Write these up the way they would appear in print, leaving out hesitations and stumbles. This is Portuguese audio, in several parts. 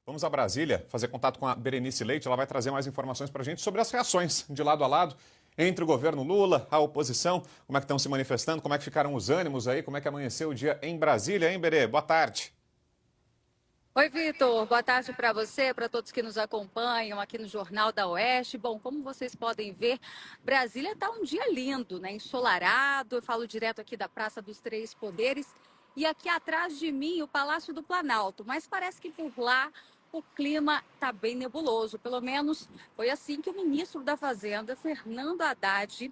Vamos a Brasília fazer contato com a Berenice Leite. Ela vai trazer mais informações para a gente sobre as reações de lado a lado entre o governo Lula, a oposição, como é que estão se manifestando, como é que ficaram os ânimos aí, como é que amanheceu o dia em Brasília, hein, Berê? Boa tarde. Oi, Vitor. Boa tarde para você, para todos que nos acompanham aqui no Jornal da Oeste. Bom, como vocês podem ver, Brasília está um dia lindo, né? Ensolarado. Eu falo direto aqui da Praça dos Três Poderes. E aqui atrás de mim, o Palácio do Planalto. Mas parece que por lá o clima está bem nebuloso. Pelo menos foi assim que o ministro da Fazenda, Fernando Haddad,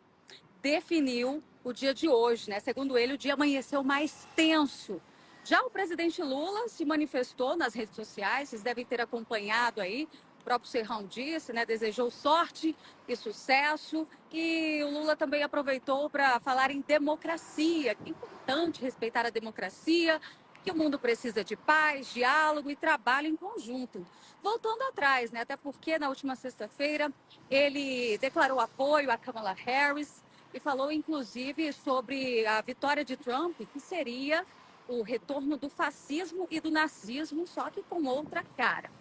definiu o dia de hoje, né? Segundo ele, o dia amanheceu mais tenso. Já o presidente Lula se manifestou nas redes sociais, vocês devem ter acompanhado aí. O próprio Serrão disse, né? Desejou sorte e sucesso. E o Lula também aproveitou para falar em democracia, que é importante respeitar a democracia, que o mundo precisa de paz, diálogo e trabalho em conjunto. Voltando atrás, né? Até porque na última sexta-feira ele declarou apoio a Kamala Harris e falou, inclusive, sobre a vitória de Trump, que seria o retorno do fascismo e do nazismo, só que com outra cara.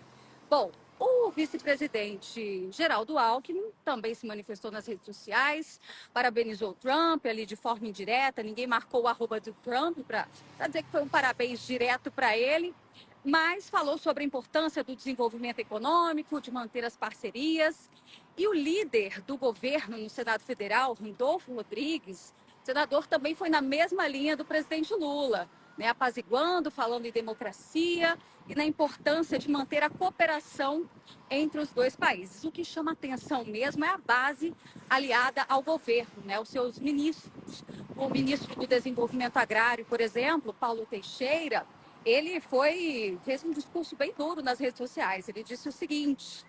Bom, o vice-presidente Geraldo Alckmin também se manifestou nas redes sociais, parabenizou Trump ali de forma indireta, ninguém marcou o arroba do Trump para dizer que foi um parabéns direto para ele, mas falou sobre a importância do desenvolvimento econômico, de manter as parcerias. E o líder do governo no Senado Federal, Randolfo Rodrigues, senador, também foi na mesma linha do presidente Lula, né, apaziguando, falando em democracia e na importância de manter a cooperação entre os dois países. O que chama atenção mesmo é a base aliada ao governo, né, os seus ministros. O ministro do Desenvolvimento Agrário, por exemplo, Paulo Teixeira, ele fez um discurso bem duro nas redes sociais. Ele disse o seguinte: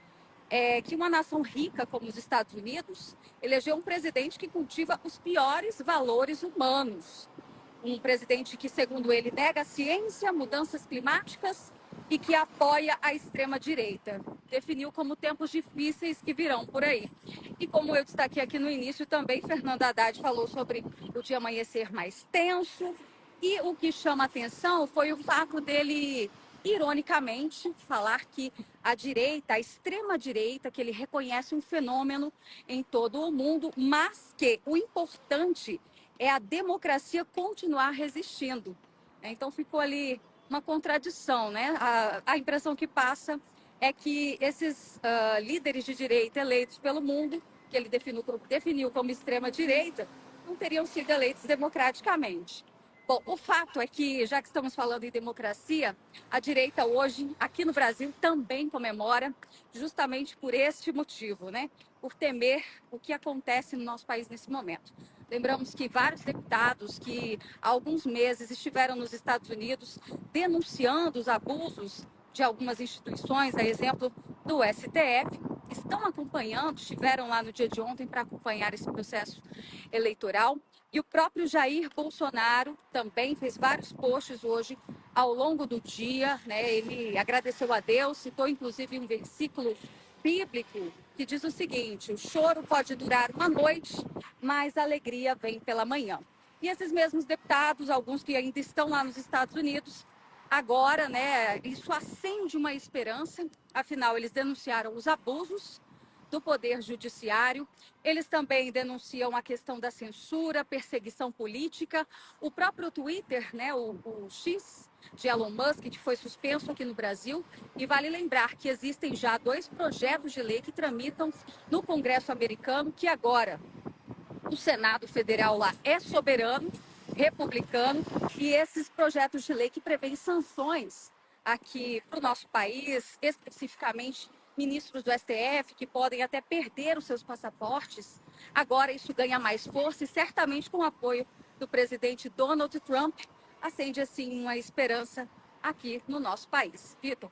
que uma nação rica como os Estados Unidos elegeu um presidente que cultiva os piores valores humanos. Um presidente que, segundo ele, nega a ciência, mudanças climáticas e que apoia a extrema-direita. Definiu como tempos difíceis que virão por aí. E como eu destaquei aqui no início também, Fernando Haddad falou sobre o dia amanhecer mais tenso. E o que chama atenção foi o fato dele, ironicamente, falar que a direita, a extrema-direita, que ele reconhece um fenômeno em todo o mundo, mas que o importante é a democracia continuar resistindo. Então ficou ali uma contradição, né? A impressão que passa é que esses líderes de direita eleitos pelo mundo, que ele definiu como extrema-direita, não teriam sido eleitos democraticamente. Bom, o fato é que, já que estamos falando em democracia, a direita hoje, aqui no Brasil, também comemora justamente por este motivo, né? Por temer o que acontece no nosso país nesse momento. Lembramos que vários deputados que há alguns meses estiveram nos Estados Unidos denunciando os abusos de algumas instituições, a exemplo do STF, estão acompanhando, estiveram lá no dia de ontem para acompanhar esse processo eleitoral. E o próprio Jair Bolsonaro também fez vários posts hoje ao longo do dia, né? Ele agradeceu a Deus, citou inclusive um versículo bíblico que diz o seguinte: o choro pode durar uma noite, mas a alegria vem pela manhã. E esses mesmos deputados, alguns que ainda estão lá nos Estados Unidos, agora, né, isso acende uma esperança, afinal eles denunciaram os abusos do Poder Judiciário. Eles também denunciam a questão da censura, perseguição política. O próprio Twitter, né, o X de Elon Musk, que foi suspenso aqui no Brasil. E vale lembrar que existem já 2 projetos de lei que tramitam no Congresso americano, que agora o Senado Federal lá é soberano, republicano, e esses projetos de lei que prevêem sanções aqui para o nosso país, especificamente ministros do STF, que podem até perder os seus passaportes. Agora isso ganha mais força e certamente com o apoio do presidente Donald Trump, acende assim uma esperança aqui no nosso país. Vitor.